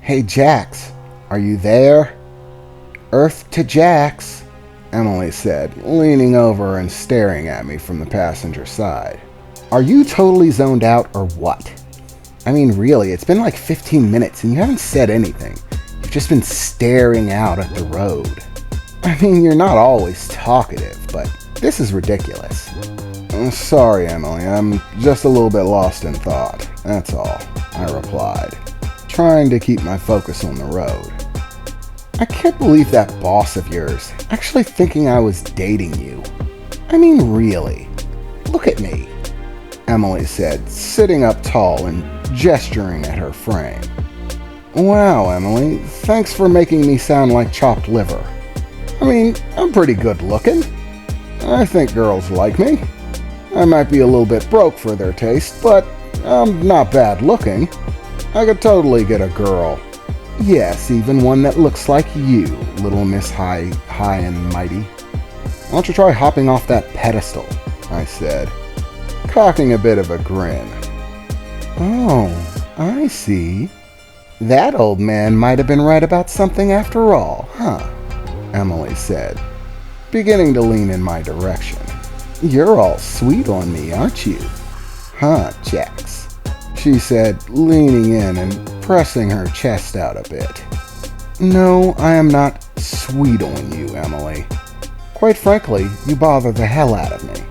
Hey Jax, are you there? Earth to Jax, Emily said, leaning over and staring at me from the passenger side. Are you totally zoned out or what? I mean, really, it's been like 15 minutes and you haven't said anything. You've just been staring out at the road. I mean, you're not always talkative, but this is ridiculous. Sorry, Emily, I'm just a little bit lost in thought, that's all, I replied, trying to keep my focus on the road. I can't believe that boss of yours actually thinking I was dating you. I mean, really. Look at me, Emily said, sitting up tall and gesturing at her frame. Wow, Emily, thanks for making me sound like chopped liver. I mean, I'm pretty good looking. I think girls like me. I might be a little bit broke for their taste, but I'm not bad looking. I could totally get a girl. Yes, even one that looks like you, little Miss High and Mighty. Why don't you try hopping off that pedestal, I said, cocking a bit of a grin. Oh, I see. That old man might have been right about something after all, huh? Emily said, beginning to lean in my direction. You're all sweet on me, aren't you? Huh, Jax, she said, leaning in and pressing her chest out a bit. No, I am not sweet on you, Emily. Quite frankly, you bother the hell out of me.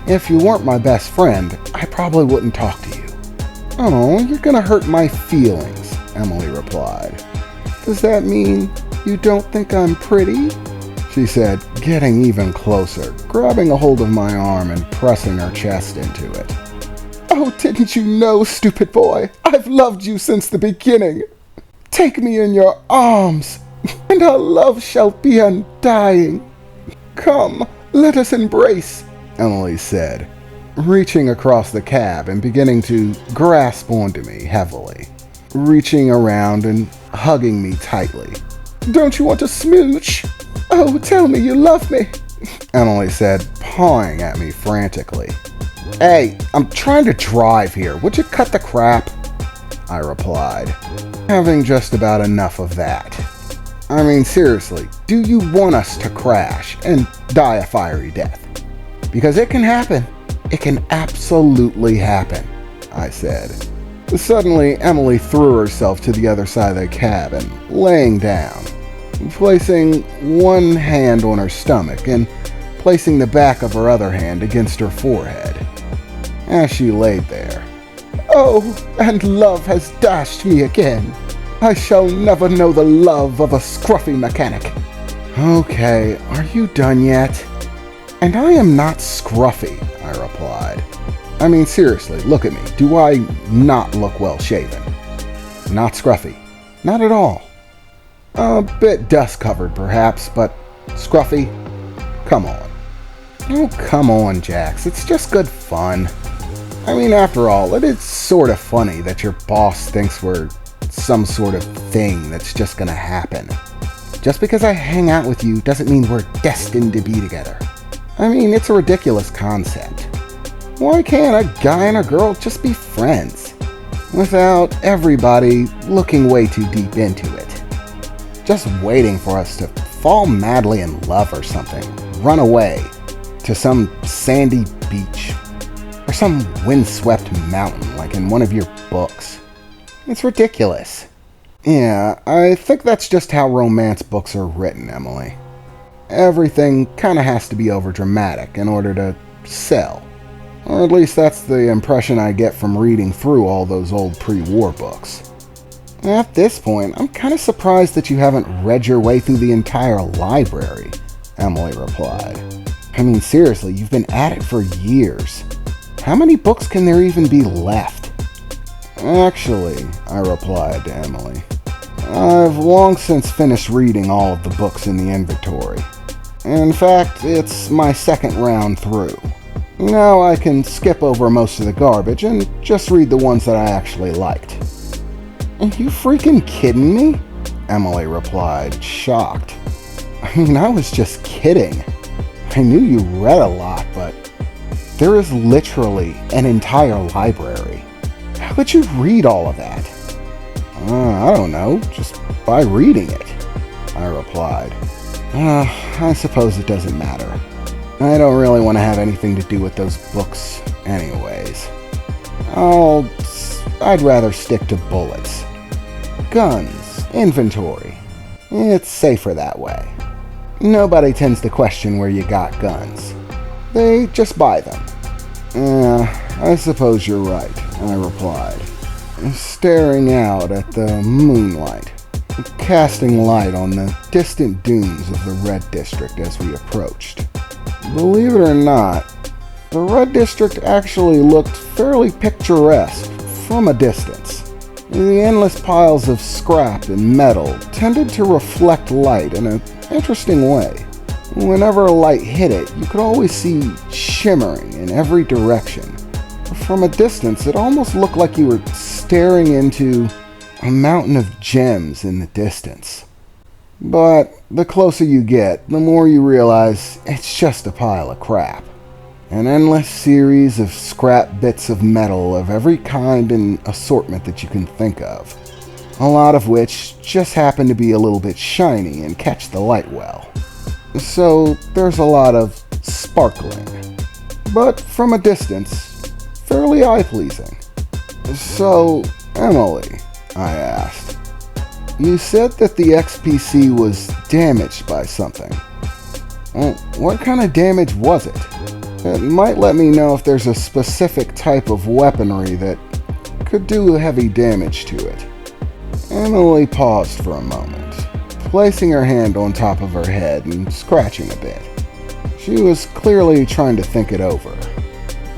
If you weren't my best friend, I probably wouldn't talk to you. Oh, you're gonna hurt my feelings, Emily replied. Does that mean you don't think I'm pretty? She said, getting even closer, grabbing a hold of my arm and pressing her chest into it. Oh, didn't you know, stupid boy? I've loved you since the beginning. Take me in your arms, and our love shall be undying. Come, let us embrace, Emily said, reaching across the cab and beginning to grasp onto me heavily, reaching around and hugging me tightly. Don't you want to smooch? Oh, tell me you love me, Emily said, pawing at me frantically. Hey, I'm trying to drive here. Would you cut the crap? I replied, having just about enough of that. I mean, seriously, do you want us to crash and die a fiery death? Because it can happen. It can absolutely happen, I said. Suddenly, Emily threw herself to the other side of the cab and laying down, placing one hand on her stomach and placing the back of her other hand against her forehead. As she laid there. Oh, and love has dashed me again. I shall never know the love of a scruffy mechanic. Okay, are you done yet? And I am not scruffy, I replied. I mean, seriously, look at me. Do I not look well shaven? Not scruffy. Not at all. A bit dust covered, perhaps, but scruffy? Come on. Oh, come on, Jax. It's just good fun. I mean, after all, it is sort of funny that your boss thinks we're some sort of thing that's just gonna happen. Just because I hang out with you doesn't mean we're destined to be together. I mean, it's a ridiculous concept. Why can't a guy and a girl just be friends? Without everybody looking way too deep into it. Just waiting for us to fall madly in love or something. Run away to some sandy beach. Or some windswept mountain like in one of your books. It's ridiculous. Yeah, I think that's just how romance books are written, Emily. Everything kind of has to be overdramatic in order to sell. Or at least that's the impression I get from reading through all those old pre-war books. At this point, I'm kind of surprised that you haven't read your way through the entire library, Emily replied. I mean, seriously, you've been at it for years. How many books can there even be left? Actually, I replied to Emily, I've long since finished reading all of the books in the inventory. In fact, it's my second round through. Now I can skip over most of the garbage and just read the ones that I actually liked. Are you freaking kidding me? Emily replied, shocked. I mean, I was just kidding. I knew you read a lot, but there is literally an entire library. How could you read all of that? I don't know, just by reading it, I replied. I suppose it doesn't matter. I don't really want to have anything to do with those books anyways. I'd rather stick to bullets. Guns, inventory. It's safer that way. Nobody tends to question where you got guns. They just buy them. I suppose you're right, I replied, staring out at the moonlight, casting light on the distant dunes of the Red District as we approached. Believe it or not, the Red District actually looked fairly picturesque from a distance. The endless piles of scrap and metal tended to reflect light in an interesting way. Whenever light hit it, you could always see shimmering in every direction. From a distance, it almost looked like you were staring into a mountain of gems in the distance. But the closer you get, the more you realize it's just a pile of crap. An endless series of scrap bits of metal of every kind and assortment that you can think of. A lot of which just happen to be a little bit shiny and catch the light well. So there's a lot of sparkling. But from a distance, fairly eye-pleasing. So, Emily, I asked, you said that the XPC was damaged by something. Well, what kind of damage was it? It might let me know if there's a specific type of weaponry that could do heavy damage to it. Emily paused for a moment, placing her hand on top of her head and scratching a bit. She was clearly trying to think it over.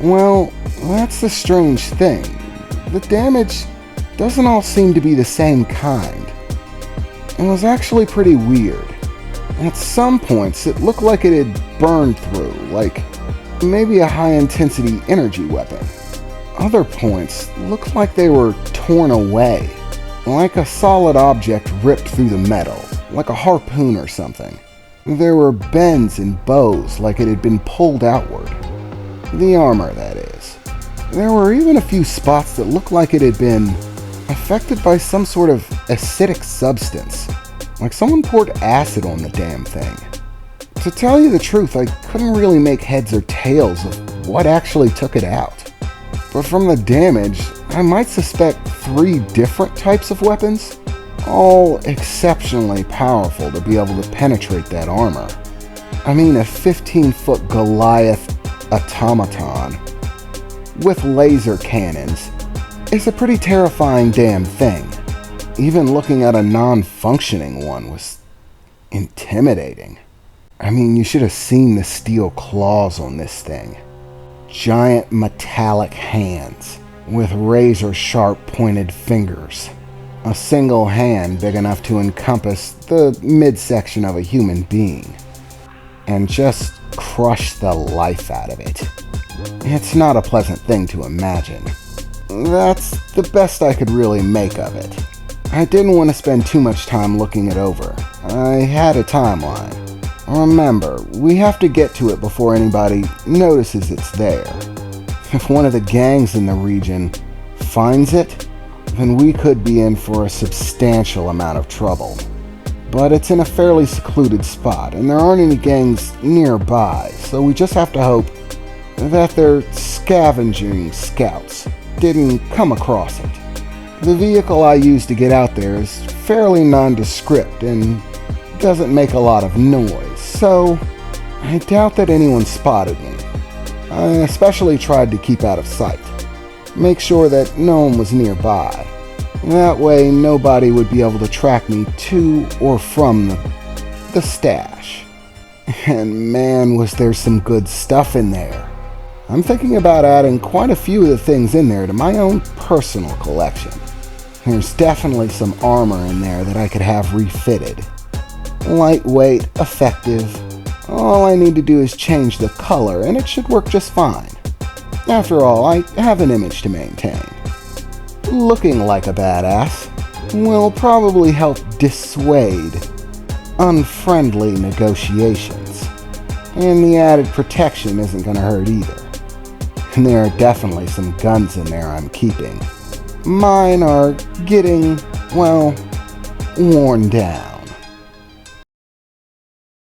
Well, that's the strange thing. The damage doesn't all seem to be the same kind. It was actually pretty weird. At some points, it looked like it had burned through, like maybe a high-intensity energy weapon. Other points looked like they were torn away, like a solid object ripped through the metal, like a harpoon or something. There were bends and bows like it had been pulled outward. The armor, that is. There were even a few spots that looked like it had been affected by some sort of acidic substance, like someone poured acid on the damn thing. To tell you the truth, I couldn't really make heads or tails of what actually took it out. But from the damage, I might suspect 3 different types of weapons, all exceptionally powerful to be able to penetrate that armor. I mean, a 15-foot Goliath automaton with laser cannons is a pretty terrifying damn thing. Even looking at a non-functioning one was intimidating. I mean, you should have seen the steel claws on this thing. Giant metallic hands with razor-sharp pointed fingers. A single hand big enough to encompass the midsection of a human being. And just crush the life out of it. It's not a pleasant thing to imagine. That's the best I could really make of it. I didn't want to spend too much time looking it over. I had a timeline. Remember, we have to get to it before anybody notices it's there. If one of the gangs in the region finds it, then we could be in for a substantial amount of trouble. But it's in a fairly secluded spot, and there aren't any gangs nearby, so we just have to hope that their scavenging scouts didn't come across it. The vehicle I used to get out there is fairly nondescript and doesn't make a lot of noise, so I doubt that anyone spotted me. I especially tried to keep out of sight, make sure that no one was nearby. That way nobody would be able to track me to or from the stash. And man, was there some good stuff in there. I'm thinking about adding quite a few of the things in there to my own personal collection. There's definitely some armor in there that I could have refitted. Lightweight, effective. All I need to do is change the color and it should work just fine. After all, I have an image to maintain. Looking like a badass will probably help dissuade unfriendly negotiations. And the added protection isn't going to hurt either. And there are definitely some guns in there I'm keeping. Mine are getting well, worn down.